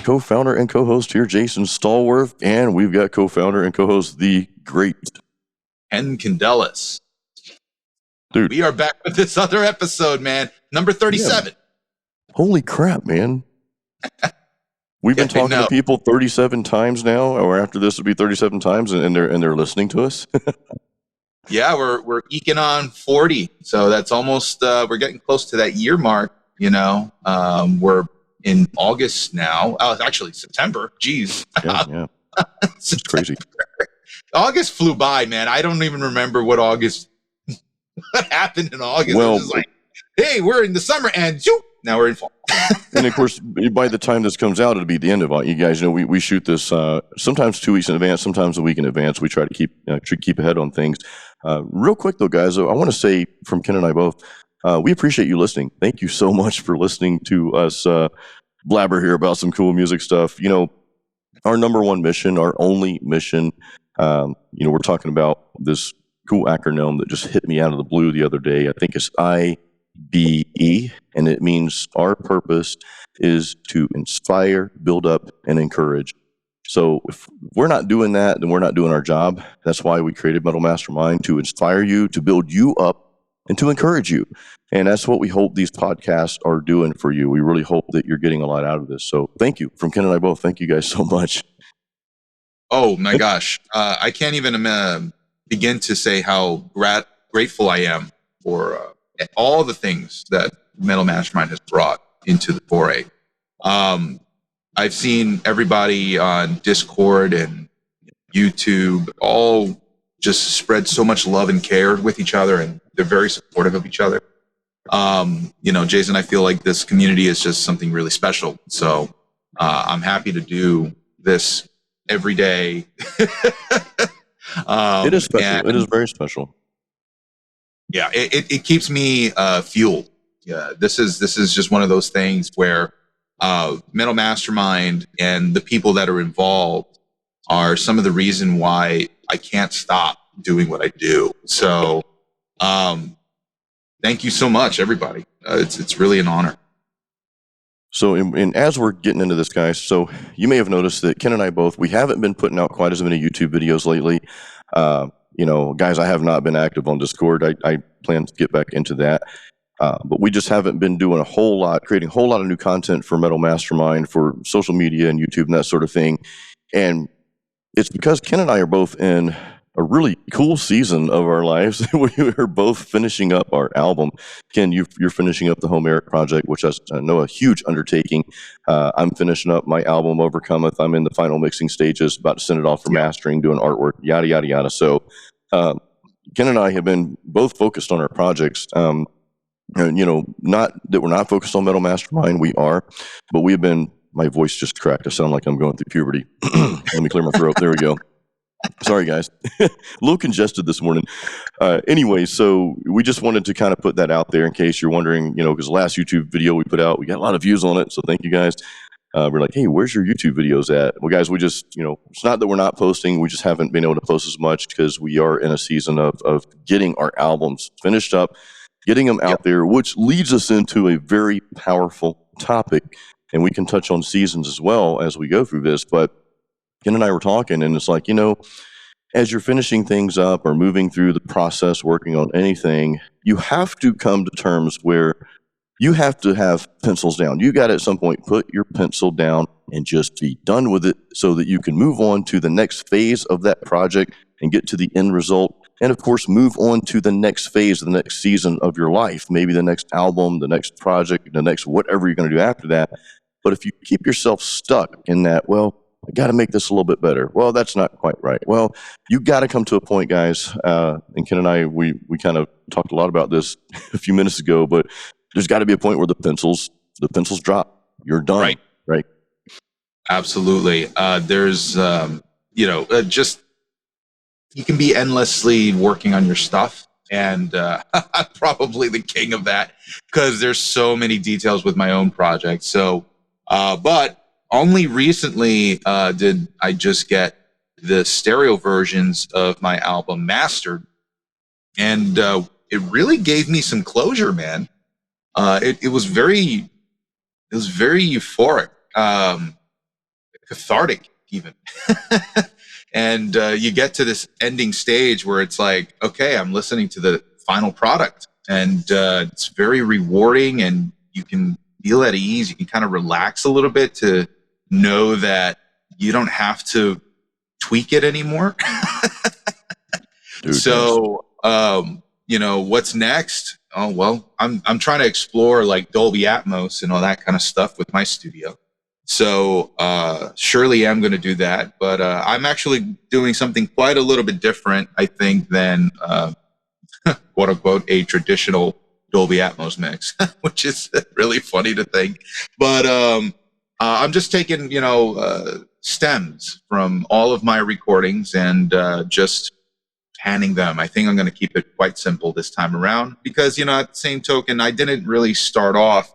co-founder and co-host here, Jason Stallworth, and we've got co-founder and co-host, the great Ken Candelas. Dude. We are back with this other episode, man. Number 37. Yeah. Holy crap, man. We've been talking to people 37 times now, or after this will be 37 times, and they're listening to us. Yeah, we're eking on 40. So that's almost we're getting close to that year mark, you know. We're in August now. Oh, actually September. Jeez. Yeah. It's crazy. August flew by, man. I don't even remember what happened in August. Well, it was like, hey, we're in the summer and now we're in fall. And of course, by the time this comes out, it'll be the end of it. You guys know we shoot this sometimes 2 weeks in advance, sometimes a week in advance. We try to keep ahead on things. Real quick though, guys, I want to say from Ken and I both, we appreciate you listening. Thank you so much for listening to us blabber here about some cool music stuff. You know, our number one mission, our only mission, we're talking about this cool acronym that just hit me out of the blue the other day. I think it's IBE, and it means our purpose is to inspire, build up, and encourage. So if we're not doing that, then we're not doing our job. That's why we created Metal Mastermind, to inspire you, to build you up, and to encourage you. And that's what we hope these podcasts are doing for you. We really hope that you're getting a lot out of this. So thank you. From Ken and I both, thank you guys so much. Oh my gosh. I can't even begin to say how grateful I am for all the things that Metal Mastermind has brought into the foray. I've seen everybody on Discord and YouTube all just spread so much love and care with each other, and they're very supportive of each other. Jason, I feel like this community is just something really special. So I'm happy to do this every day. It is special. It is very special. Yeah, it keeps me fueled. Yeah, this is just one of those things where Metal Mastermind and the people that are involved are some of the reason why I can't stop doing what I do. So thank you so much, everybody. It's really an honor. So, and as we're getting into this, guys, so you may have noticed that Ken and I both, we haven't been putting out quite as many YouTube videos lately. Guys, I have not been active on Discord. I plan to get back into that. But we just haven't been doing creating a whole lot of new content for Metal Mastermind, for social media and YouTube and that sort of thing. And it's because Ken and I are both in a really cool season of our lives. We are both finishing up our album. Ken, you're finishing up the Homeric project, which is, I know, a huge undertaking. I'm finishing up my album, Overcometh. I'm in the final mixing stages, about to send it off for mastering, doing artwork, yada, yada, yada. So Ken and I have been both focused on our projects. Not that we're not focused on Metal Mastermind, we are, but we have been, my voice just cracked. I sound like I'm going through puberty. Let me clear my throat. There we go. Sorry, guys. A little congested this morning. Anyway, so we just wanted to kind of put that out there in case you're wondering, because the last YouTube video we put out, we got a lot of views on it. So thank you, guys. We're like, hey, where's your YouTube videos at? Well, guys, we just, it's not that we're not posting. We just haven't been able to post as much because we are in a season of getting our albums finished up, getting them out there, which leads us into a very powerful topic. And we can touch on seasons as well as we go through this. But Ken and I were talking, and it's like, as you're finishing things up or moving through the process, working on anything, you have to come to terms where you have to have pencils down. You got to at some point put your pencil down and just be done with it so that you can move on to the next phase of that project and get to the end result. And of course, move on to the next phase, the next season of your life, maybe the next album, the next project, the next whatever you're going to do after that. But if you keep yourself stuck in that, I got to make this a little bit better. Well, that's not quite right. Well, you got to come to a point, guys. And Ken and I, we kind of talked a lot about this a few minutes ago, but there's got to be a point where the pencils drop. You're done. Right. Absolutely. There's, just, you can be endlessly working on your stuff. And I'm probably the king of that because there's so many details with my own project. So, but only recently did I just get the stereo versions of my album mastered, and it really gave me some closure, man. It was very euphoric. cathartic even. And you get to this ending stage where it's like, okay, I'm listening to the final product, and it's very rewarding, and you can feel at ease. You can kind of relax a little bit to know that you don't have to tweak it anymore. Dude, So, what's next? Oh, well, I'm trying to explore like Dolby Atmos and all that kind of stuff with my studio. So, surely I'm going to do that, but I'm actually doing something quite a little bit different, I think, than quote unquote a traditional Dolby Atmos mix, which is really funny to think. But I'm just taking, stems from all of my recordings and just panning them. I think I'm going to keep it quite simple this time around because, at the same token, I didn't really start off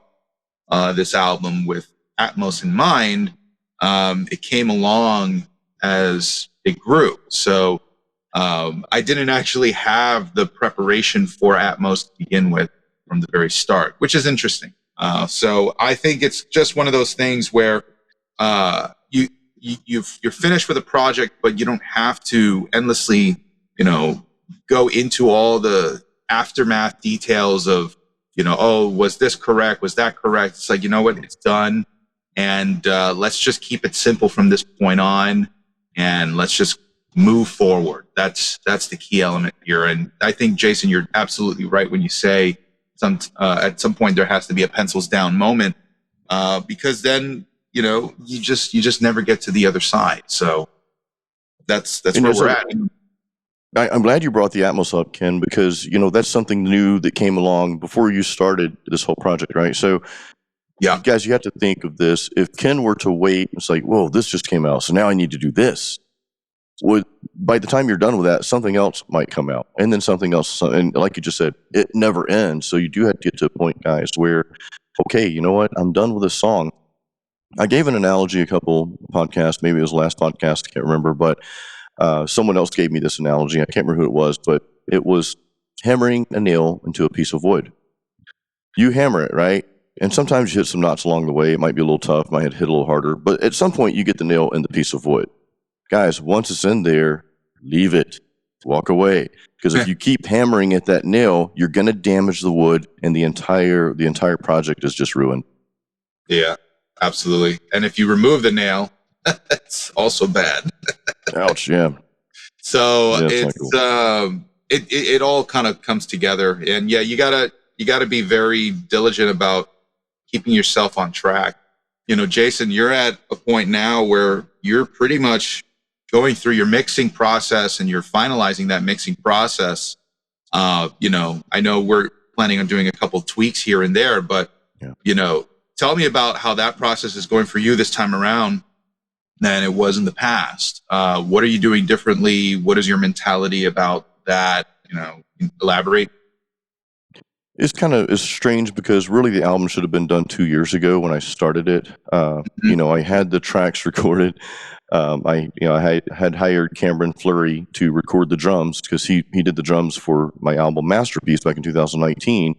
this album with Atmos in mind. It came along as it grew. So I didn't actually have the preparation for Atmos to begin with from the very start, which is interesting. So I think it's just one of those things where you're finished with a project, but you don't have to endlessly, go into all the aftermath details of, oh, was this correct? Was that correct? It's like, you know what? It's done. And let's just keep it simple from this point on. And let's just move forward. That's the key element here. And I think, Jason, you're absolutely right when you say at some point there has to be a pencils down moment because then, you just never get to the other side. So that's where we're at. I'm glad you brought the Atmos up, Ken, because that's something new that came along before you started this whole project, right? So, yeah, guys, you have to think of this. If Ken were to wait, it's like, whoa, this just came out, so now I need to do this. By the time you're done with that, something else might come out, and then something else, and like you just said, it never ends. So you do have to get to a point, guys, where, okay, you know what? I'm done with this song. I gave an analogy a couple podcasts, maybe it was the last podcast, I can't remember, but someone else gave me this analogy. I can't remember who it was, but it was hammering a nail into a piece of wood. You hammer it, right? And sometimes you hit some knots along the way. It might be a little tough, might hit a little harder, but at some point you get the nail in the piece of wood. Guys, once it's in there, leave it. Walk away. Because if you keep hammering at that nail, you're going to damage the wood, and the entire project is just ruined. Yeah, absolutely. And if you remove the nail, that's also bad. Ouch, yeah. So Yeah, it's cool. It all kind of comes together, and yeah, you gotta be very diligent about keeping yourself on track. Jason, you're at a point now where you're pretty much going through your mixing process and you're finalizing that mixing process. I know we're planning on doing a couple tweaks here and there, but tell me about how that process is going for you this time around than it was in the past. What are you doing differently? What is your mentality about that? Elaborate. It's strange because really the album should have been done 2 years ago when I started it. I had the tracks recorded. I had hired Cameron Fleury to record the drums because he did the drums for my album Masterpiece back in 2019.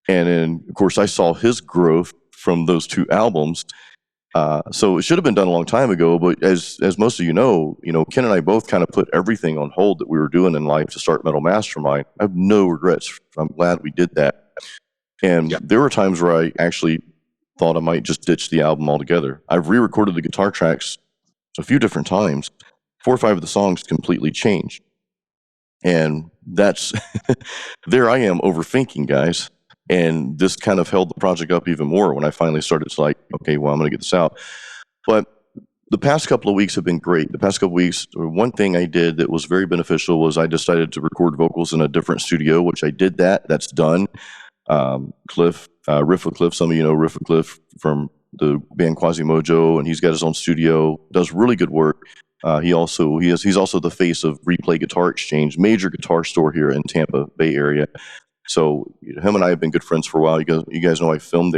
And then, of course, I saw his growth from those two albums. So it should have been done a long time ago, but as most of Ken and I both kind of put everything on hold that we were doing in life to start Metal Mastermind. I have no regrets. I'm glad we did that. And there were times where I actually thought I might just ditch the album altogether. I've re-recorded the guitar tracks a few different times. 4 or 5 of the songs completely changed. And that's, there I am overthinking, guys. And this kind of held the project up even more when I finally started to like, okay, well, I'm going to get this out. But the past couple of weeks have been great. The past couple of weeks, one thing I did that was very beneficial was I decided to record vocals in a different studio, which I did that. That's done. Cliff, Riff with Cliff, some of you know Riff with Cliff from the band Quasimojo, and he's got his own studio, does really good work. He's also the face of Replay Guitar Exchange, major guitar store here in Tampa Bay area. So him and I have been good friends for a while. You guys know I filmed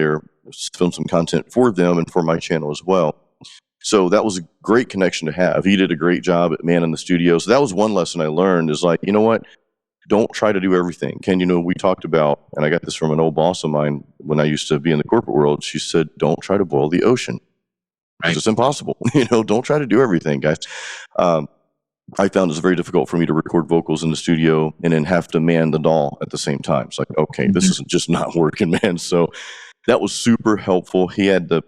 some content for them and for my channel as well. So that was a great connection to have. He did a great job at manning the studio. So that was one lesson I learned is like, you know what? Don't try to do everything. Ken, we talked about, and I got this from an old boss of mine when I used to be in the corporate world. She said, don't try to boil the ocean. because Right. it's impossible. Don't try to do everything, guys. Um, I found it's very difficult for me to record vocals in the studio and then have to man the DAW at the same time. It's like, okay, this Mhm. isn't just not working, man. So that was super helpful. He had the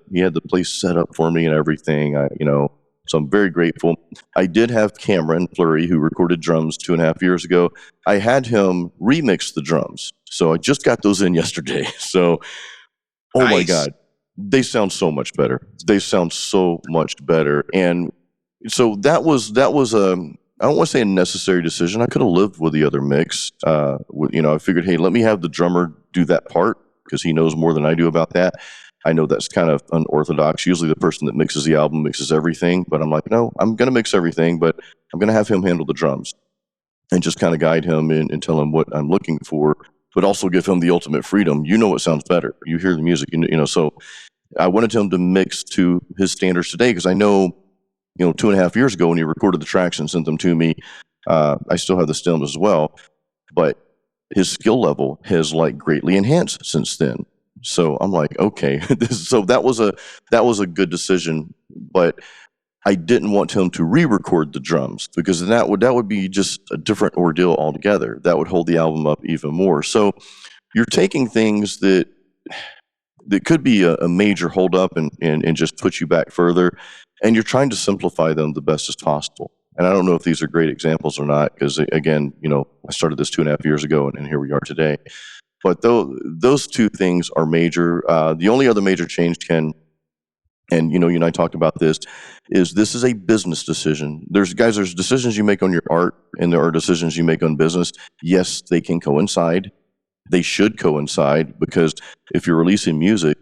place set up for me and everything. So I'm very grateful. I did have Cameron Fleury, who recorded drums 2.5 years ago. I had him remix the drums. So I just got those in yesterday. So, oh my Nice. God, they sound so much better. They sound so much better. And so that was I don't want to say a necessary decision. I could have lived with the other mix. I figured, hey, let me have the drummer do that part because he knows more than I do about that. I know that's kind of unorthodox. Usually, the person that mixes the album mixes everything, but I'm like, no, I'm going to mix everything, but I'm going to have him handle the drums and just kind of guide him and tell him what I'm looking for, but also give him the ultimate freedom. You know what sounds better. You hear the music, So I wanted him to mix to his standards today because I know 2.5 years ago when he recorded the tracks and sent them to me, I still have the stems as well, but his skill level has like greatly enhanced since then. So I'm like, okay, so that was a good decision, but I didn't want him to re-record the drums because that would be just a different ordeal altogether. That would hold the album up even more. So you're taking things that could be a major holdup and just put you back further. And you're trying to simplify them the best as possible. And I don't know if these are great examples or not, because again, I started this 2.5 years ago and here we are today. But those two things are major. The only other major change, Ken, and you and I talked about this is a business decision. There's decisions you make on your art and there are decisions you make on business. Yes, they can coincide. They should coincide because if you're releasing music,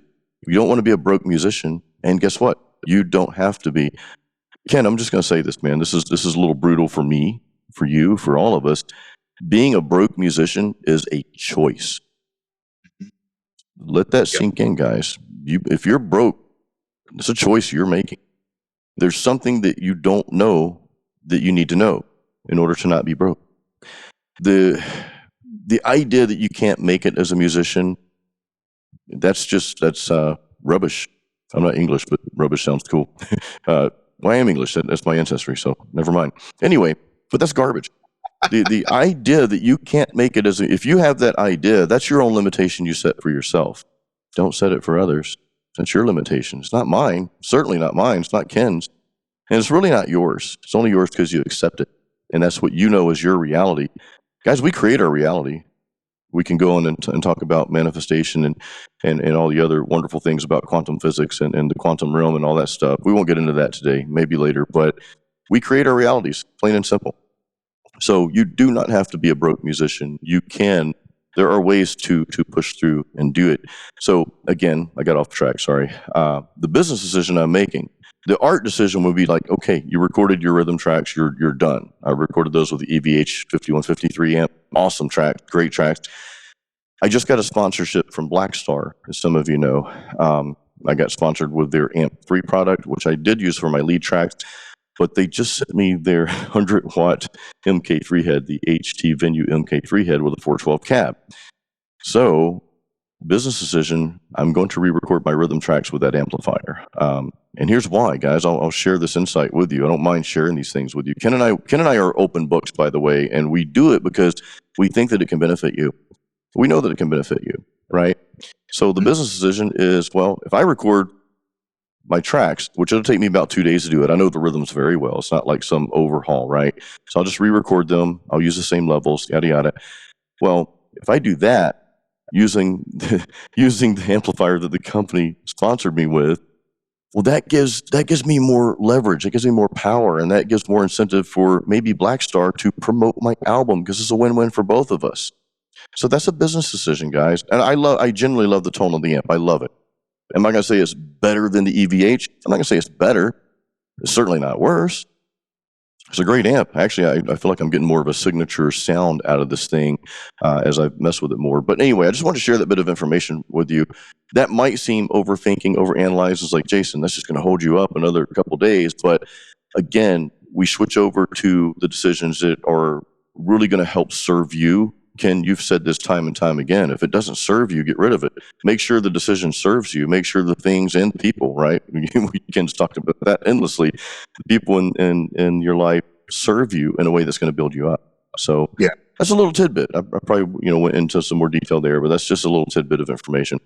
you don't want to be a broke musician. And guess what? You don't have to be. Ken, I'm just going to say this, man. This is a little brutal for me, for you, for all of us. Being a broke musician is a choice. Let that Yep. sink in, guys. If you're broke, it's a choice you're making. There's something that you don't know that you need to know in order to not be broke. The idea that you can't make it as a musician, that's rubbish. I'm not English, but rubbish sounds cool. Well, I am English. That's my ancestry, so never mind. Anyway, but that's garbage. The idea that you can't make it if you have that idea, that's your own limitation you set for yourself. Don't set it for others. That's your limitation. It's not mine. Certainly not mine. It's not Ken's. And it's really not yours. It's only yours because you accept it. And that's what you know is your reality. Guys, we create our reality. We can go on and talk about manifestation and all the other wonderful things about quantum physics and the quantum realm and all that stuff. We won't get into that today, maybe later, but we create our realities, plain and simple. So you do not have to be a broke musician. There are ways to push through and do it. So again, I got off track, sorry. The business decision I'm making, the art decision would be like, okay, you recorded your rhythm tracks, you're done. I recorded those with the EVH 5153 amp. Awesome tracks, great tracks. I just got a sponsorship from Blackstar, as some of you know. I got sponsored with their Amp 3 product, which I did use for my lead tracks, but they just sent me their 100-watt MK3 head, the HT Venue MK3 head with a 412 cab. So, business decision, I'm going to re-record my rhythm tracks with that amplifier. And here's why, guys. I'll share this insight with you. I don't mind sharing these things with you. Ken and I are open books, by the way, and we do it because we think that it can benefit you. We know that it can benefit you, right? So the business decision is, well, if I record my tracks, which it'll take me about 2 days to do it. I know the rhythms very well. It's not like some overhaul, right? So I'll just re-record them. I'll use the same levels, yada, yada. Well, if I do that using the amplifier that the company sponsored me with, well, that gives me more leverage. It gives me more power, and that gives more incentive for maybe Blackstar to promote my album because it's a win-win for both of us. So that's a business decision, guys. And I genuinely love the tone of the amp. I love it. Am I going to say it's better than the EVH? I'm not going to say it's better. It's certainly not worse. It's a great amp. Actually, I feel like I'm getting more of a signature sound out of this thing as I mess with it more. But anyway, I just want to share that bit of information with you. That might seem overthinking, overanalyzed. It's like, Jason, that's just going to hold you up another couple days. But again, we switch over to the decisions that are really going to help serve you, Ken, you've said this time and time again. If it doesn't serve you, get rid of it. Make sure the decision serves you. Make sure the things and people, right? Ken's talked about that endlessly. The people in your life serve you in a way that's going to build you up. So Yeah. that's a little tidbit. I probably went into some more detail there, but that's just a little tidbit of information.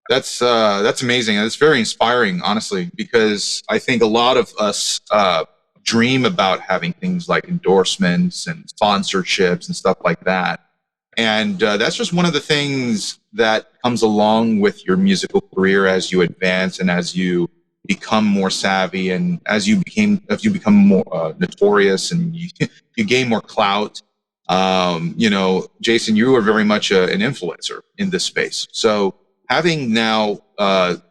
That's amazing. It's very inspiring, honestly, because I think a lot of us dream about having things like endorsements and sponsorships and stuff like that. And that's just one of the things that comes along with your musical career as you advance and as you become more savvy and as you become more notorious and you gain more clout. Jason, you are very much an influencer in this space. So having now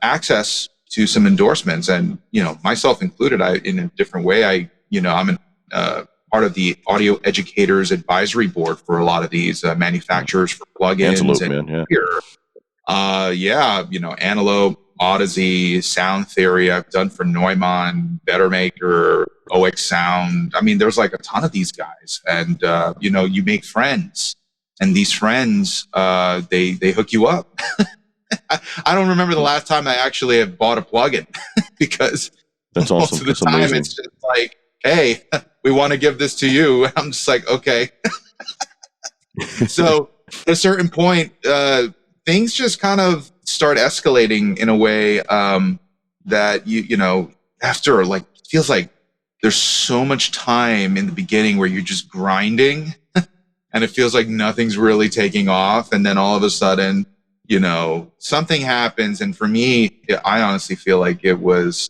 access to some endorsements, and myself included, in a different way, I'm part of the Audio Educators Advisory Board for a lot of these manufacturers for plugins. Antelope, and man, yeah. Antelope, Odyssey, Sound Theory. I've done for Neumann, Better Maker, OX Sound. I mean, there's like a ton of these guys, and you make friends, and these friends they hook you up. I don't remember the last time I actually have bought a plugin because that's most awesome. of the time it's just like, hey, we want to give this to you. I'm just like, okay. So at a certain point, things just kind of start escalating in a way that after, like, it feels like there's so much time in the beginning where you're just grinding and it feels like nothing's really taking off, and then all of a sudden something happens. And for me, I honestly feel like it was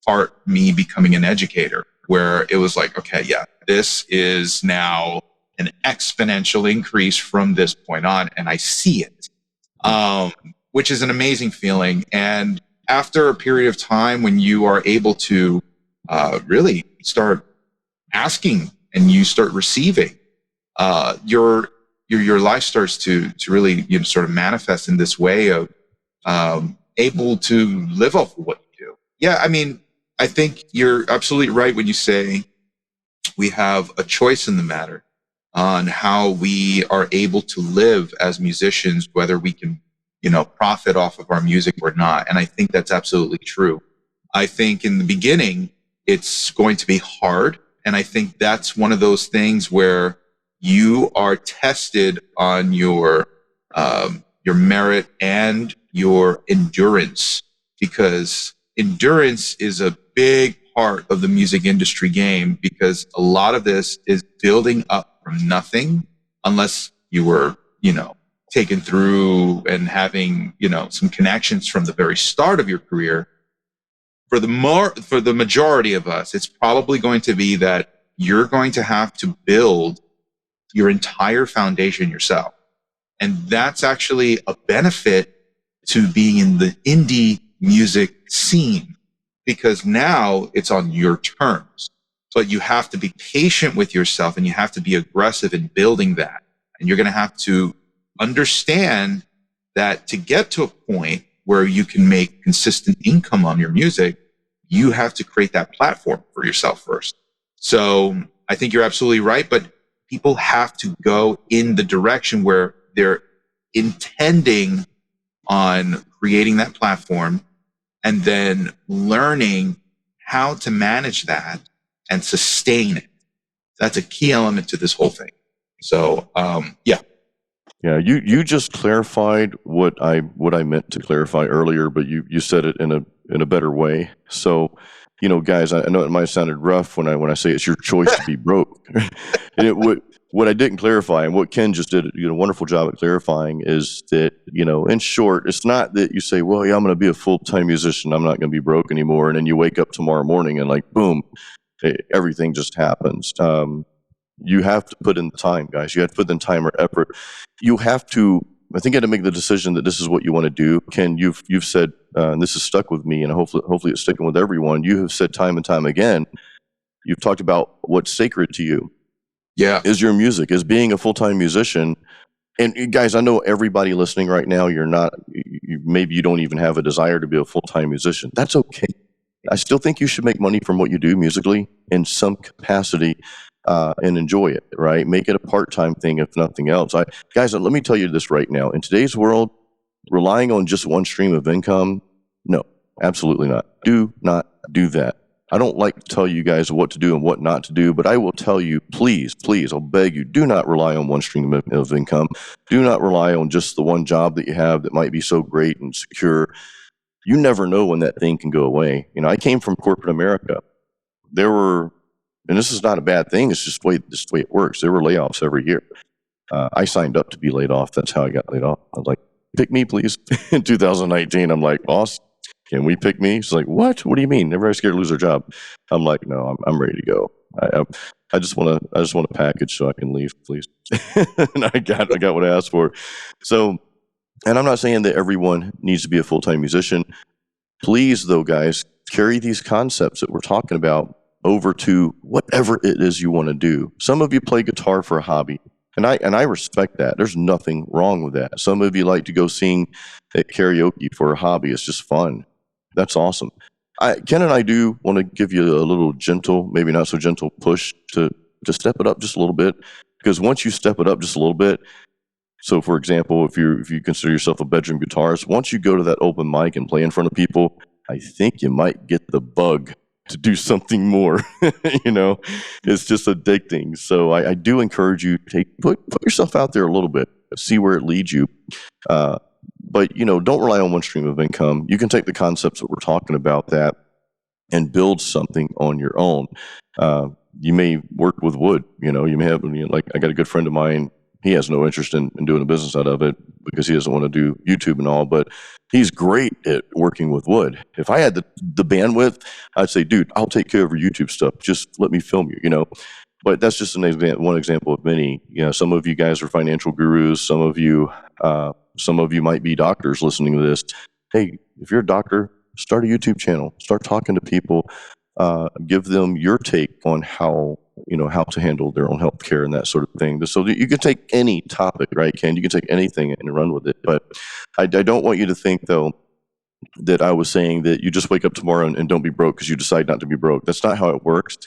part me becoming an educator, where it was like, okay, yeah, this is now an exponential increase from this point on, and I see it, which is an amazing feeling. And after a period of time when you are able to really start asking and you start receiving, your life starts to really sort of manifest in this way of able to live off of what you do. Yeah, I mean, I think you're absolutely right when you say we have a choice in the matter on how we are able to live as musicians, whether we can profit off of our music or not. And I think that's absolutely true. I think in the beginning it's going to be hard, and I think that's one of those things where you are tested on your merit and your endurance, because endurance is a big part of the music industry game, because a lot of this is building up from nothing, unless you were, taken through and having, some connections from the very start of your career. For the majority of us, it's probably going to be that you're going to have to build your entire foundation yourself. And that's actually a benefit to being in the indie music scene, because now it's on your terms. But you have to be patient with yourself, and you have to be aggressive in building that. And you're going to have to understand that to get to a point where you can make consistent income on your music, you have to create that platform for yourself first. So I think you're absolutely right, but people have to go in the direction where they're intending on creating that platform and then learning how to manage that and sustain it. That's a key element to this whole thing. So, yeah. Yeah, you just clarified what I meant to clarify earlier, but you said it in a better way. So, guys, I know it might have sounded rough when I say it's your choice to be broke. And what I didn't clarify, and what Ken just did a wonderful job at clarifying, is that, in short, it's not that you say, well, yeah, I'm going to be a full-time musician, I'm not going to be broke anymore, and then you wake up tomorrow morning and, like, boom, everything just happens. You have to put in the time, guys. You have to put in time or effort. You have to, I think you have to make the decision that this is what you want to do. Ken, you've said, and this has stuck with me, and hopefully it's sticking with everyone. You have said time and time again, you've talked about what's sacred to you. Yeah. Is your music, is being a full-time musician. And guys, I know everybody listening right now, maybe you don't even have a desire to be a full-time musician. That's okay. I still think you should make money from what you do musically in some capacity. and enjoy it, right? Make it a part-time thing, if nothing else. Guys, let me tell you this right now. In today's world, relying on just one stream of income, no, absolutely not. Do not do that. I don't like to tell you guys what to do and what not to do, but I will tell you, please, please, I'll beg you, do not rely on one stream of income. Do not rely on just the one job that you have that might be so great and secure. You never know when that thing can go away. You know, I came from corporate America. There were, and this is not a bad thing, it's just the way it works. There were layoffs every year. I signed up to be laid off. That's how I got laid off. I was like, pick me, please. In 2019, I'm like, boss, can we pick me? She's like, what? What do you mean? Everybody's scared to lose their job. I'm like, no, I'm ready to go. I just want a package so I can leave, please. And I got what I asked for. So, and I'm not saying that everyone needs to be a full-time musician. Please, though, guys, carry these concepts that we're talking about over to whatever it is you want to do. Some of you play guitar for a hobby. And I respect that. There's nothing wrong with that. Some of you like to go sing at karaoke for a hobby. It's just fun. That's awesome. Ken and I do want to give you a little gentle, maybe not so gentle push to step it up just a little bit. Because once you step it up just a little bit, so for example, if you consider yourself a bedroom guitarist, once you go to that open mic and play in front of people, I think you might get the bug to do something more. You know, it's just addicting. So I do encourage you to put yourself out there a little bit, see where it leads you. But, you know, don't rely on one stream of income. You can take the concepts that we're talking about that and build something on your own. You may work with wood, you know, you may have, like, I got a good friend of mine. He has no interest in doing a business out of it because he doesn't want to do YouTube and all, but he's great at working with wood. If I had the bandwidth, I'd say, dude, I'll take care of your YouTube stuff. Just let me film you, you know. But that's just one example of many. You know, some of you guys are financial gurus. Some of you might be doctors listening to this. Hey, if you're a doctor, start a YouTube channel. Start talking to people. Give them your take on how to handle their own health care and that sort of thing. So you can take any topic, right, Ken? You can take anything and run with it. But I don't want you to think, though, that I was saying that you just wake up tomorrow and don't be broke because you decide not to be broke. That's not how it works.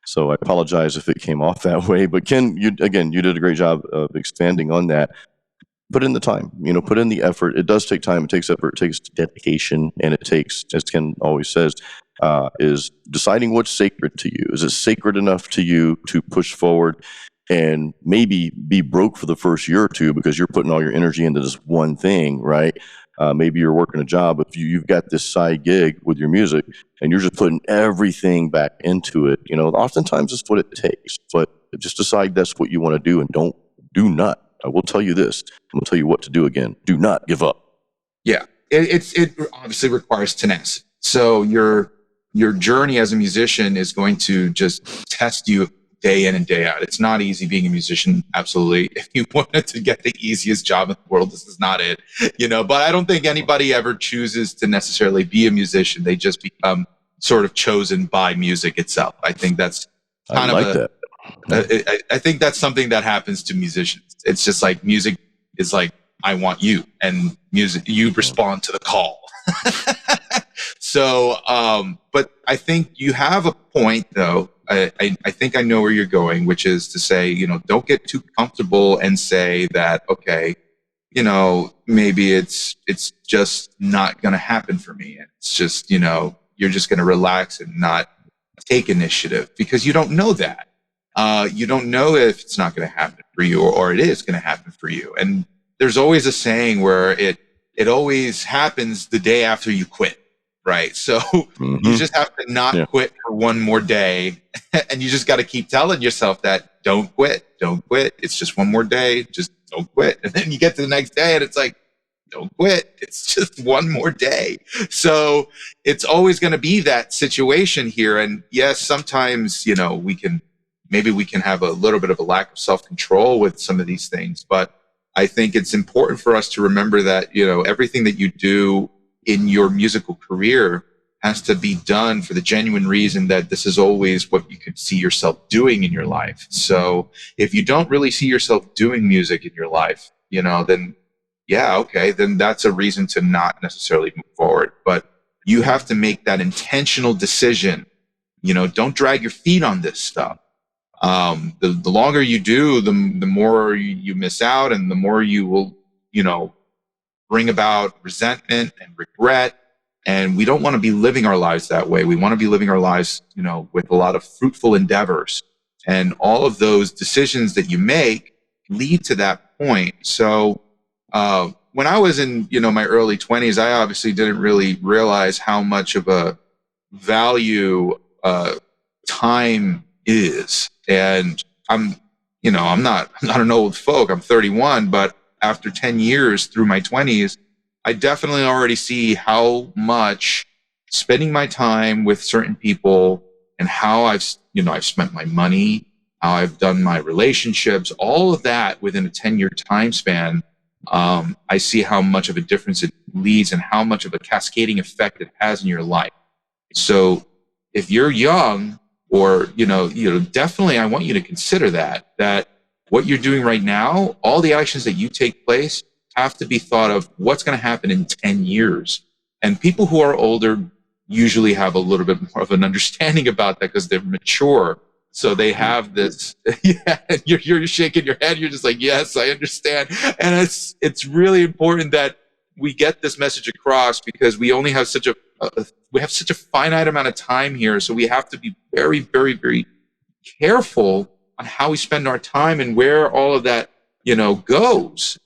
So I apologize if it came off that way. But Ken, you did a great job of expanding on that. Put in the time, put in the effort. It does take time. It takes effort. It takes dedication. And it takes, as Ken always says, is deciding what's sacred to you. Is it sacred enough to you to push forward and maybe be broke for the first year or two because you're putting all your energy into this one thing, right? Maybe you're working a job, but you've got this side gig with your music and you're just putting everything back into it. Oftentimes it's what it takes, but just decide that's what you want to do and do not. I will tell you this. I'm going to tell you what to do again. Do not give up. Yeah. It obviously requires tenacity. So your journey as a musician is going to just test you day in and day out. It's not easy being a musician. Absolutely. If you wanted to get the easiest job in the world, this is not it, but I don't think anybody ever chooses to necessarily be a musician. They just become sort of chosen by music itself. I think that's kind of that. I think that's something that happens to musicians. It's just like music is like, I want you, and music, you respond to the call. So, but I think you have a point though. I think I know where you're going, which is to say, don't get too comfortable and say that, okay, maybe it's just not going to happen for me. And it's just, you're just going to relax and not take initiative because you don't know that. You don't know if it's not going to happen for you or it is going to happen for you. And there's always a saying where it always happens the day after you quit. Right. So you just have to not quit for one more day. And you just got to keep telling yourself that don't quit. It's just one more day. Just don't quit. And then you get to the next day and it's like, don't quit. It's just one more day. So it's always going to be that situation here. And yes, sometimes, we can have a little bit of a lack of self-control with some of these things. But I think it's important for us to remember that, everything that you do in your musical career has to be done for the genuine reason that this is always what you could see yourself doing in your life. So if you don't really see yourself doing music in your life, then then that's a reason to not necessarily move forward. But you have to make that intentional decision. Don't drag your feet on this stuff. The longer you do, the more you miss out, and the more you will, bring about resentment and regret. And we don't want to be living our lives that way. We want to be living our lives, with a lot of fruitful endeavors. And all of those decisions that you make lead to that point. So, when I was in, my early 20s, I obviously didn't really realize how much of a value time is. And I'm not an old folk. I'm 31, but after 10 years through my 20s, I definitely already see how much spending my time with certain people, and how I've spent my money, how I've done my relationships, all of that within a 10-year time span. I see how much of a difference it leads, and how much of a cascading effect it has in your life. So if you're young, or, definitely I want you to consider that what you're doing right now, all the actions that you take place have to be thought of what's going to happen in 10 years. And people who are older usually have a little bit more of an understanding about that, because they're mature. So they have this, yeah, you're shaking your head. You're just like, yes, I understand. And it's really important that we get this message across, because we only have such a finite amount of time here. So we have to be very, very, very careful on how we spend our time, and where all of that, goes.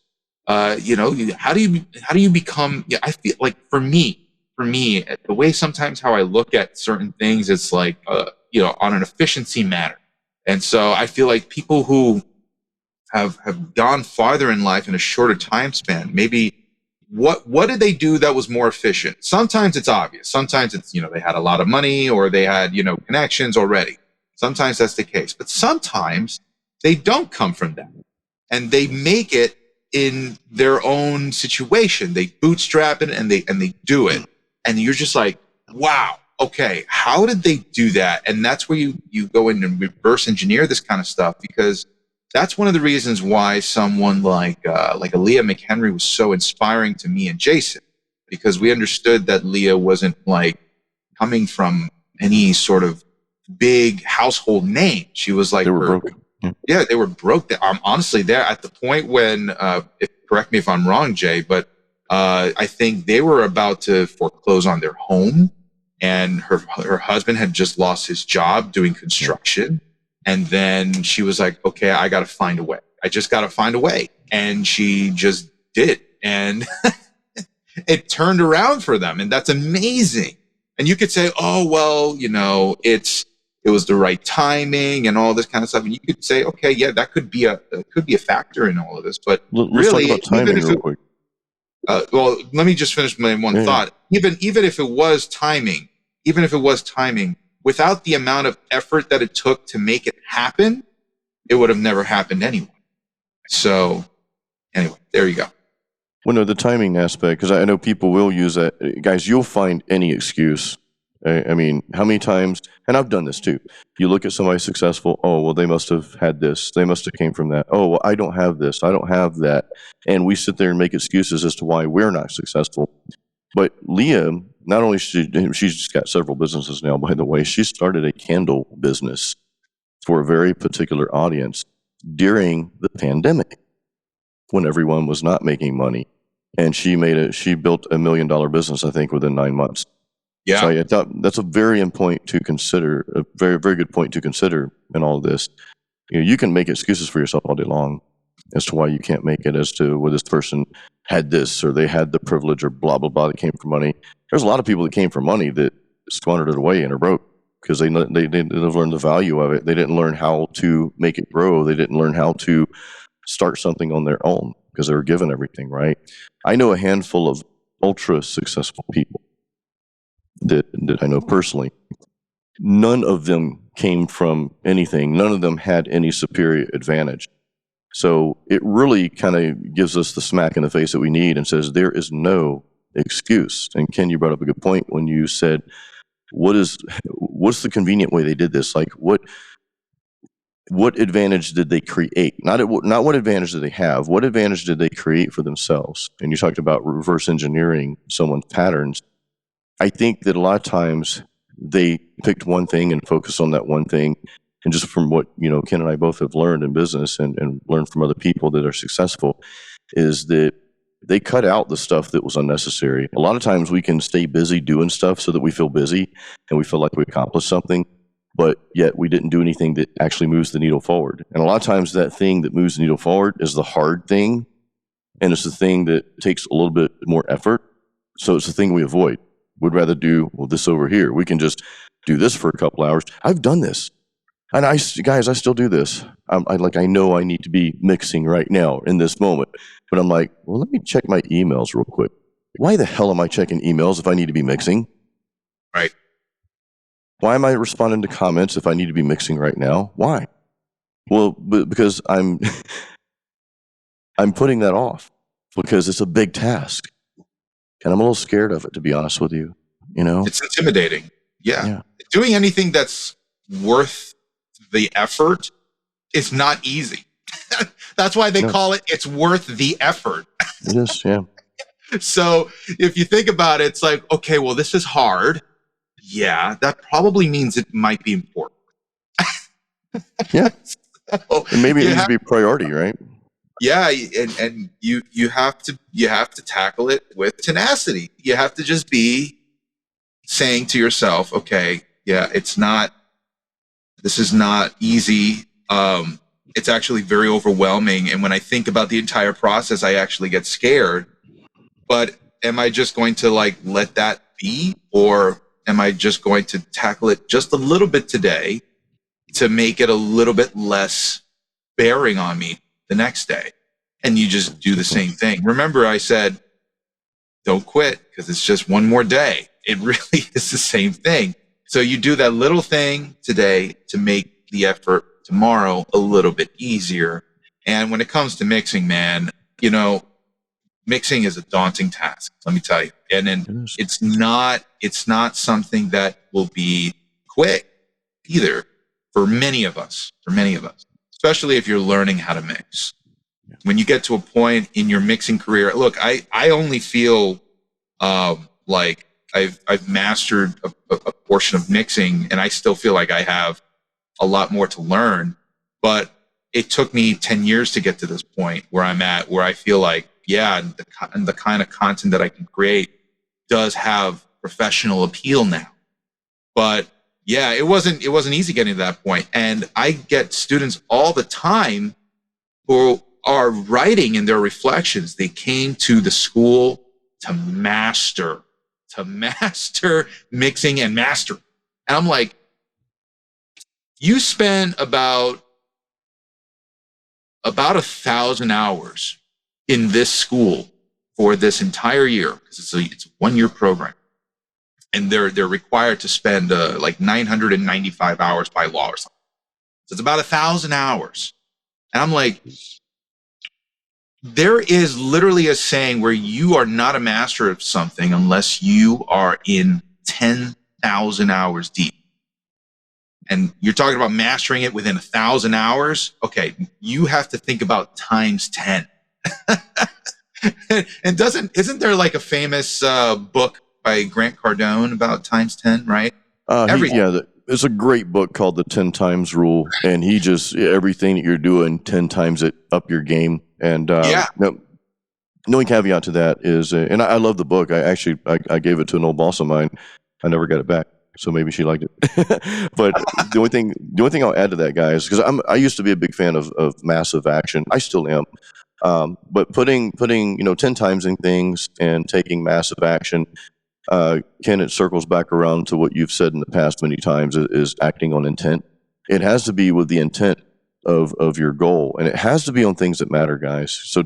How do you become, I feel like for me, the way sometimes how I look at certain things, it's like, on an efficiency matter. And so I feel like people who have gone farther in life in a shorter time span, maybe what did they do that was more efficient? Sometimes it's obvious. Sometimes it's, they had a lot of money, or they had, connections already. Sometimes that's the case. But sometimes they don't come from that, and they make it in their own situation. They bootstrap it, and they do it. And you're just like, wow, okay, how did they do that? And that's where you go in and reverse engineer this kind of stuff, because that's one of the reasons why someone like a Leah McHenry was so inspiring to me and Jason, because we understood that Leah wasn't like coming from any sort of big household name. She was like, They were broke. Yeah, they were broke. I'm honestly there at the point when, correct me if I'm wrong, Jay, but I think they were about to foreclose on their home, and her husband had just lost his job doing construction. And then she was like, okay, I got to find a way. I just got to find a way. And she just did. And it turned around for them. And that's amazing. And you could say, oh, well, it was the right timing and all this kind of stuff. And you could say, okay, yeah, that could be a factor in all of this. But Let's really, talk about timing real quick. Well, let me just finish my one thought. Even if it was timing, without the amount of effort that it took to make it happen, it would have never happened anyway. So anyway, there you go. Well, no, the timing aspect, because I know people will use that. Guys, you'll find any excuse. I mean, how many times, and I've done this too. You look at somebody successful, oh, well, they must have had this. They must have came from that. Oh, well, I don't have this. I don't have that. And we sit there and make excuses as to why we're not successful. But Leah, not only she's got several businesses now, by the way, she started a candle business for a very particular audience during the pandemic, when everyone was not making money. And she built $1 million business, I think, within 9 months. Yeah. So I thought that's a very important point to consider, a very, very good point to consider in all of this. You can make excuses for yourself all day long as to why you can't make it, as to whether this person had this, or they had the privilege, or blah, blah, blah, that came from money. There's a lot of people that came from money that squandered it away and are broke, because they didn't learn the value of it. They didn't learn how to make it grow. They didn't learn how to start something on their own, because they were given everything, right? I know a handful of ultra successful people that I know personally. None of them came from anything. None of them had any superior advantage. So it really kind of gives us the smack in the face that we need, and says there is no excuse. And Ken, you brought up a good point when you said, what's the convenient way they did this? Like, what advantage did they create? Not what advantage did they have. What advantage did they create for themselves? And you talked about reverse engineering someone's patterns. I think that a lot of times they picked one thing and focused on that one thing, and just from what, Ken and I both have learned in business and learned from other people that are successful, is that they cut out the stuff that was unnecessary. A lot of times we can stay busy doing stuff so that we feel busy and we feel like we accomplished something, but yet we didn't do anything that actually moves the needle forward. And a lot of times that thing that moves the needle forward is the hard thing, and it's the thing that takes a little bit more effort. So it's the thing we avoid. We'd rather do, well, this over here. We can just do this for a couple hours. I've done this. And guys, I still do this. I know I need to be mixing right now in this moment, but I'm like, well, let me check my emails real quick. Why the hell am I checking emails if I need to be mixing? Right. Why am I responding to comments if I need to be mixing right now? Why? Well, because I'm putting that off because it's a big task, and I'm a little scared of it, to be honest with you. It's intimidating. Yeah. Doing anything that's worth the effort is not easy. That's why they call it's worth the effort. It is, yeah. So if you think about it, it's like, okay, well, this is hard. Yeah, that probably means it might be important. Yeah. So, and maybe it needs to be a priority, right? Yeah, and you have to tackle it with tenacity. You have to just be saying to yourself, okay, yeah, this is not easy. It's actually very overwhelming. And when I think about the entire process, I actually get scared. But am I just going to let that be? Or am I just going to tackle it just a little bit today to make it a little bit less bearing on me the next day? And you just do the same thing. Remember, I said, don't quit because it's just one more day. It really is the same thing. So you do that little thing today to make the effort tomorrow a little bit easier. And when it comes to mixing, man, mixing is a daunting task, let me tell you. And then it's not something that will be quick either for many of us, especially if you're learning how to mix. When you get to a point in your mixing career, look, I only feel like I've mastered a portion of mixing, and I still feel like I have a lot more to learn. But it took me 10 years to get to this point where I'm at, where I feel like, yeah, the kind of content that I can create does have professional appeal now. But yeah, it wasn't easy getting to that point. And I get students all the time who are writing in their reflections, they came to the school to master mixing and mastering. And I'm like, you spend about 1,000 hours in this school for this entire year, because it's a 1-year program, and they're required to spend 995 hours by law or something. So it's about 1,000 hours. And I'm like, there is literally a saying where you are not a master of something unless you are in 10,000 hours deep. And you're talking about mastering it within 1,000 hours. Okay, you have to think about times 10. And isn't there a famous book by Grant Cardone about times 10, right? It's a great book called The 10 Times Rule, and he just, everything that you're doing, 10 times it up your game. And the only caveat to that is, and I love the book. I gave it to an old boss of mine. I never got it back, so maybe she liked it. But the only thing I'll add to that, guys, because I used to be a big fan of massive action. I still am. But putting 10 times in things and taking massive action, Ken, it circles back around to what you've said in the past many times, is acting on intent. It has to be with the intent of your goal, and it has to be on things that matter, guys. So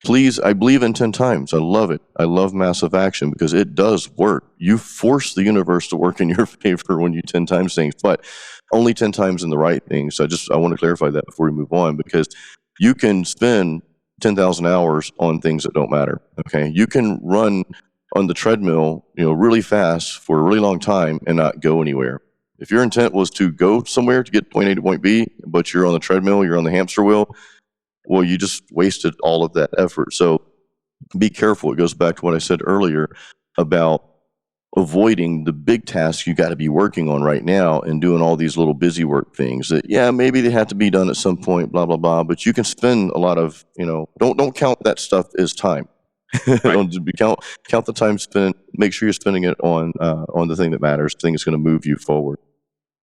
please, I believe in 10 times. I love it. I love massive action because it does work. You force the universe to work in your favor when you 10 times things, but only 10 times in the right things. So I want to clarify that before we move on, because you can spend 10,000 hours on things that don't matter. Okay. You can run on the treadmill, really fast for a really long time and not go anywhere. If your intent was to go somewhere to get point A to point B, but you're on the treadmill, you're on the hamster wheel, well, you just wasted all of that effort. So be careful. It goes back to what I said earlier about avoiding the big tasks you got to be working on right now and doing all these little busy work things that, yeah, maybe they have to be done at some point, blah blah blah, but you can spend a lot of, don't count that stuff as time. Right. Don't count the time spent. Make sure you're spending it on the thing that matters, the thing that's going to move you forward.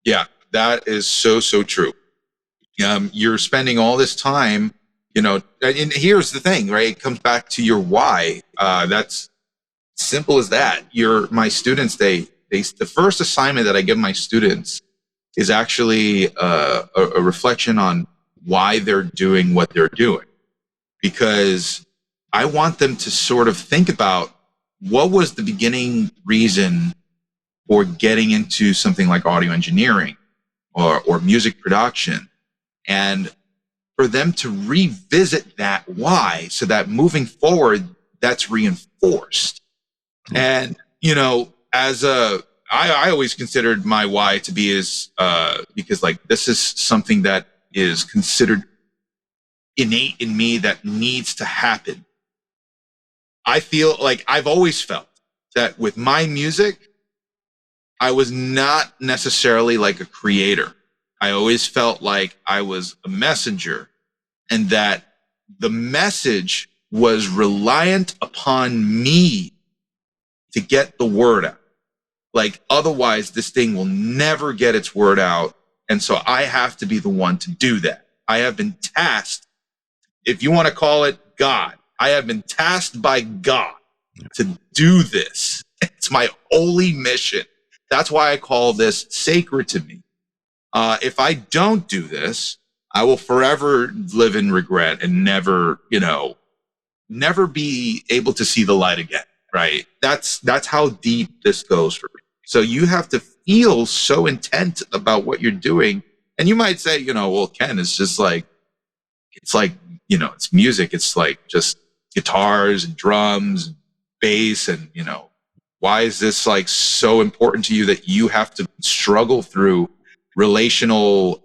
Yeah, that is so, so true. You're spending all this time, and here's the thing, right? It comes back to your why. That's simple as that. My students, the first assignment that I give my students is actually a reflection on why they're doing what they're doing, because I want them to sort of think about what was the beginning reason for getting into something like audio engineering or music production, and for them to revisit that why so that moving forward, that's reinforced. And, I always considered my why to be because like this is something that is considered innate in me that needs to happen. I feel like I've always felt that with my music, I was not necessarily like a creator. I always felt like I was a messenger, and that the message was reliant upon me to get the word out. Like, otherwise, this thing will never get its word out. And so I have to be the one to do that. I have been tasked, if you want to call it God, I have been tasked by God to do this. It's my holy mission. That's why I call this sacred to me. If I don't do this, I will forever live in regret and never be able to see the light again. Right? That's how deep this goes for me. So you have to feel so intent about what you're doing. And you might say, well, Ken, it's just like, it's music. It's like just guitars and drums and bass. And, why is this like so important to you that you have to struggle through relational,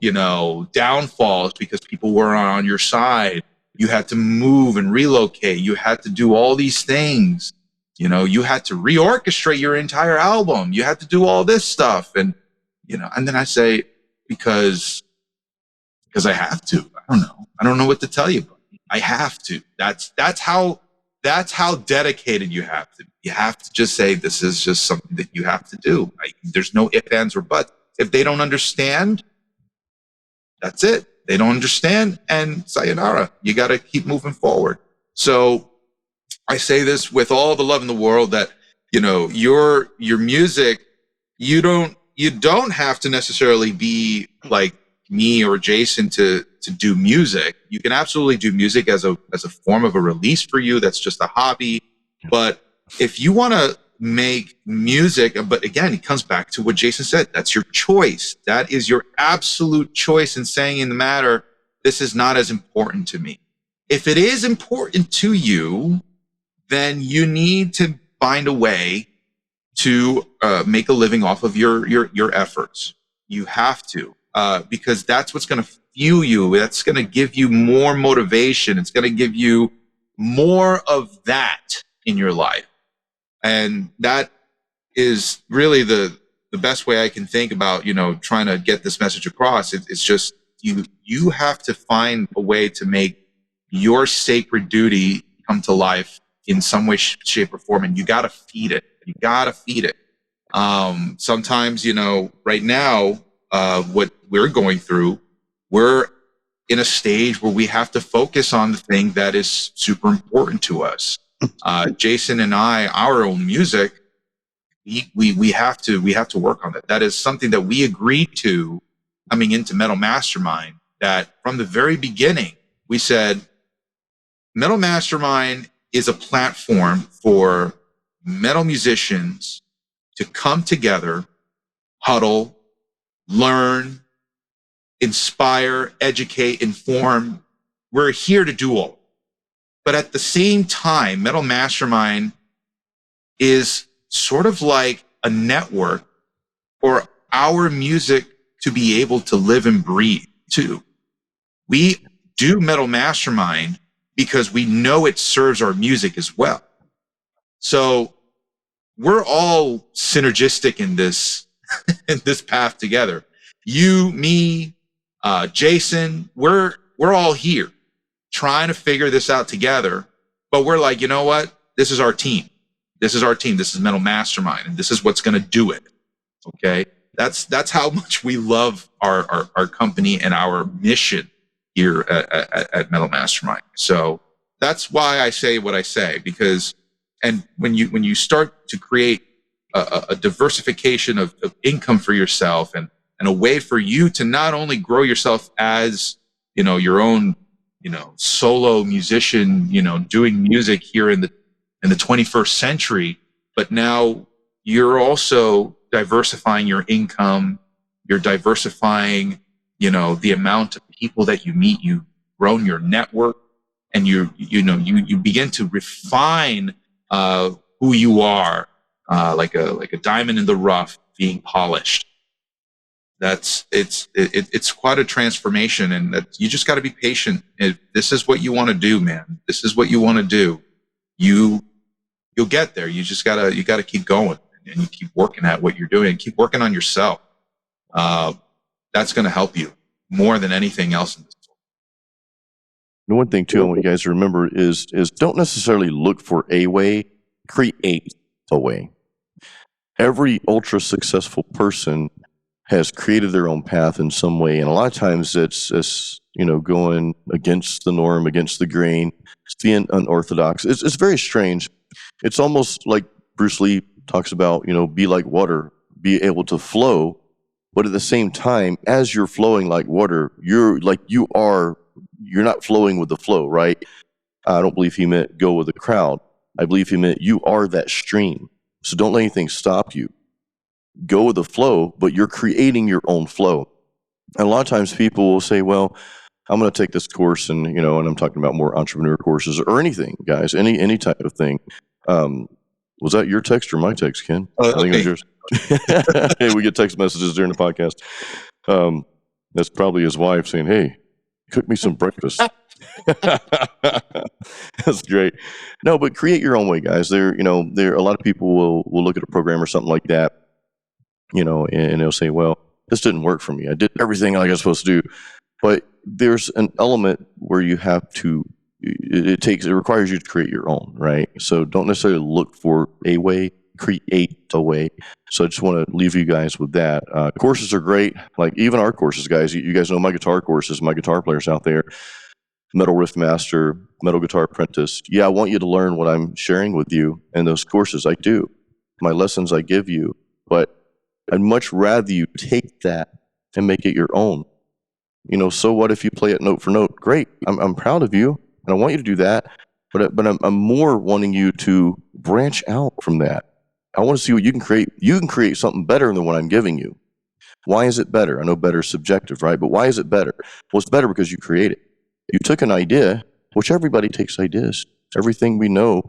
downfalls because people weren't on your side? You had to move and relocate. You had to do all these things. You had to reorchestrate your entire album. You had to do all this stuff. And, and then I say, because I have to. I don't know what to tell you, but I have to. That's how dedicated you have to be. You have to just say, this is just something that you have to do. There's no ifs, ands, or buts. If they don't understand, that's it. They don't understand, and sayonara. You got to keep moving forward. So I say this with all the love in the world that, your music, you don't have to necessarily be like me or Jason to do music. You can absolutely do music as a form of a release for you. That's just a hobby. But if you want to make music, but again, it comes back to what Jason said. That's your choice. That is your absolute choice in saying in the matter, this is not as important to me. If it is important to you, then you need to find a way to make a living off of your efforts. You have to, because that's what's going to fuel you. That's going to give you more motivation. It's going to give you more of that in your life. And that is really the best way I can think about, trying to get this message across. It's just, you have to find a way to make your sacred duty come to life in some way, shape, or form. And you got to feed it. Sometimes, right now, what we're going through, we're in a stage where we have to focus on the thing that is super important to us. Jason and I, our own music, we have to work on that. That is something that we agreed to coming into Metal Mastermind, that from the very beginning, we said, Metal Mastermind is a platform for metal musicians to come together, huddle, learn, inspire, educate, inform. We're here to do all. But at the same time, Metal Mastermind is sort of like a network for our music to be able to live and breathe too. We do Metal Mastermind because we know it serves our music as well. So we're all synergistic in this in this path together. You, me, Jason, we're all here trying to figure this out together. But we're like, you know what? This is our team. This is our team. This is Metal Mastermind, and this is what's going to do it. Okay, that's how much we love our company and our mission here at Metal Mastermind. So that's why I say what I say, because and when you start to create a diversification of income for yourself and a way for you to not only grow yourself as your own solo musician, doing music here in the 21st century, but now you're also diversifying your income, you're diversifying the amount of people that you meet, you've grown your network, and you begin to refine who you are, like a diamond in the rough being polished. It's quite a transformation, and that you just got to be patient. If this is what you want to do, man, this is what you want to do, you'll get there. You gotta keep going, and you keep working at what you're doing, keep working on yourself. That's going to help you more than anything else in this world. The one thing too I want you guys to remember is don't necessarily look for a way, create a way. Every ultra successful person has created their own path in some way, and a lot of times it's going against the norm, against the grain. It's being unorthodox. It's very strange. It's almost like Bruce Lee talks about, be like water, be able to flow, but at the same time, as you're flowing like water, you're not flowing with the flow, right? I don't believe he meant go with the crowd. I believe he meant you are that stream. So don't let anything stop you. Go with the flow, but you're creating your own flow. And a lot of times people will say, well, I'm going to take this course, and and I'm talking about more entrepreneur courses or anything, guys, any type of thing. Was that your text or my text, Ken? I think it was yours. Hey, we get text messages during the podcast. That's probably his wife saying, hey, cook me some breakfast. That's great. No, but create your own way, guys. There a lot of people will look at a program or something like that, and they'll say, well, this didn't work for me. I did everything like I was supposed to do. But there's an element where you have to, it requires you to create your own, right? So don't necessarily look for a way, create a way. So I just want to leave you guys with that. Courses are great. Like even our courses, guys, you guys know my guitar courses, my guitar players out there, Metal Riff Master, Metal Guitar Apprentice. Yeah, I want you to learn what I'm sharing with you in those courses. I do. My lessons I give you, but I'd much rather you take that and make it your own. So what if you play it note for note? Great. I'm proud of you, and I want you to do that. But I'm more wanting you to branch out from that. I want to see what you can create. You can create something better than what I'm giving you. Why is it better? I know better is subjective, right? But why is it better? Well, it's better because you create it. You took an idea, which everybody takes ideas. Everything we know,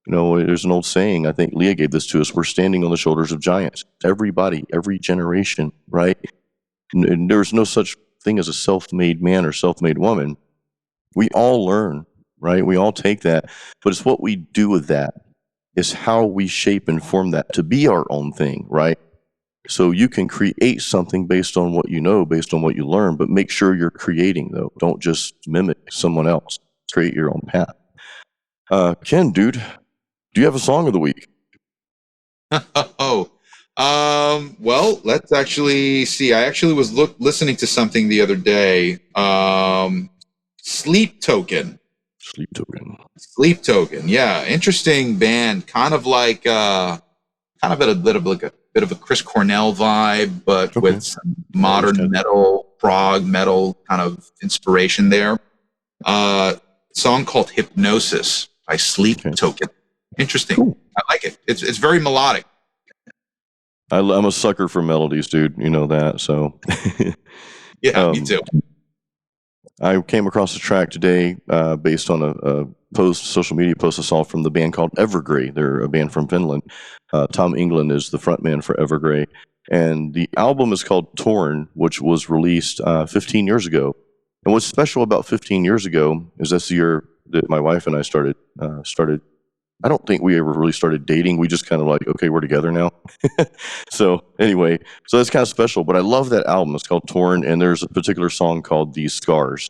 there's an old saying, I think Leah gave this to us, we're standing on the shoulders of giants. Everybody, every generation, right? And there's no such thing as a self-made man or self-made woman. We all learn, right? We all take that, but it's what we do with that. It's how we shape and form that to be our own thing, right? So you can create something based on what you know, based on what you learn, but make sure you're creating, though. Don't just mimic someone else. Create your own path. Ken, dude, do you have a song of the week? Well, let's actually see. I actually was listening to something the other day. Sleep Token. Sleep Token. Yeah, interesting band. Kind of like a bit of a Chris Cornell vibe, but with some modern metal, prog metal kind of inspiration there. Song called Hypnosis by Sleep Token. Interesting. Cool. I like it. It's very melodic. I'm a sucker for melodies, dude. You know that, so. Yeah, me too. I came across a track today based on a social media post I saw from the band called Evergrey. They're a band from Finland. Tom England is the frontman for Evergrey. And the album is called Torn, which was released 15 years ago. And what's special about 15 years ago is that's the year that my wife and I started I don't think we ever really started dating. We just kind of like, okay, we're together now. So anyway, so that's kind of special. But I love that album. It's called Torn, and there's a particular song called These Scars.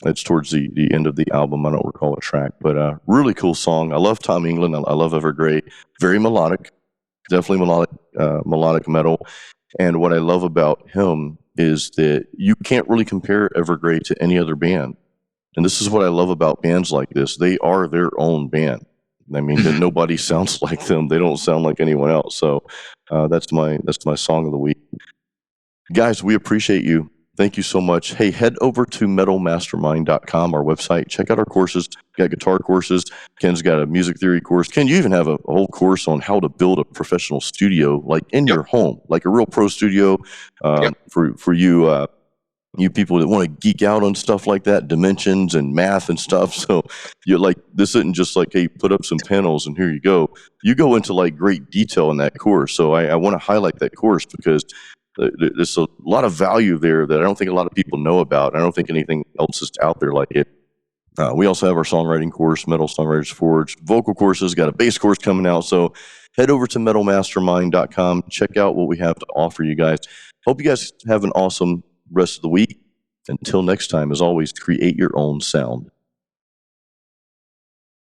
It's towards the end of the album. I don't recall a track, but really cool song. I love Tom England. I love Evergrey. Very melodic, definitely melodic metal. And what I love about him is that you can't really compare Evergrey to any other band. And this is what I love about bands like this. They are their own band. I mean, that nobody sounds like them. They don't sound like anyone else. So that's my song of the week. Guys, we appreciate you. Thank you so much. Hey, head over to metalmastermind.com, our website. Check out our courses. We got guitar courses. Ken's got a music theory course. Ken, you even have a whole course on how to build a professional studio, like in your home, like a real pro studio for you. You people that want to geek out on stuff like that, dimensions and math and stuff. So you're like, this isn't just like, hey, put up some panels and here you go. You go into like great detail in that course. So I want to highlight that course because there's a lot of value there that I don't think a lot of people know about. I don't think anything else is out there like it. We also have our songwriting course, Metal Songwriters Forge, vocal courses, got a bass course coming out. So head over to metalmastermind.com. Check out what we have to offer you guys. Hope you guys have an awesome rest of the week. Until next time, as always, create your own sound.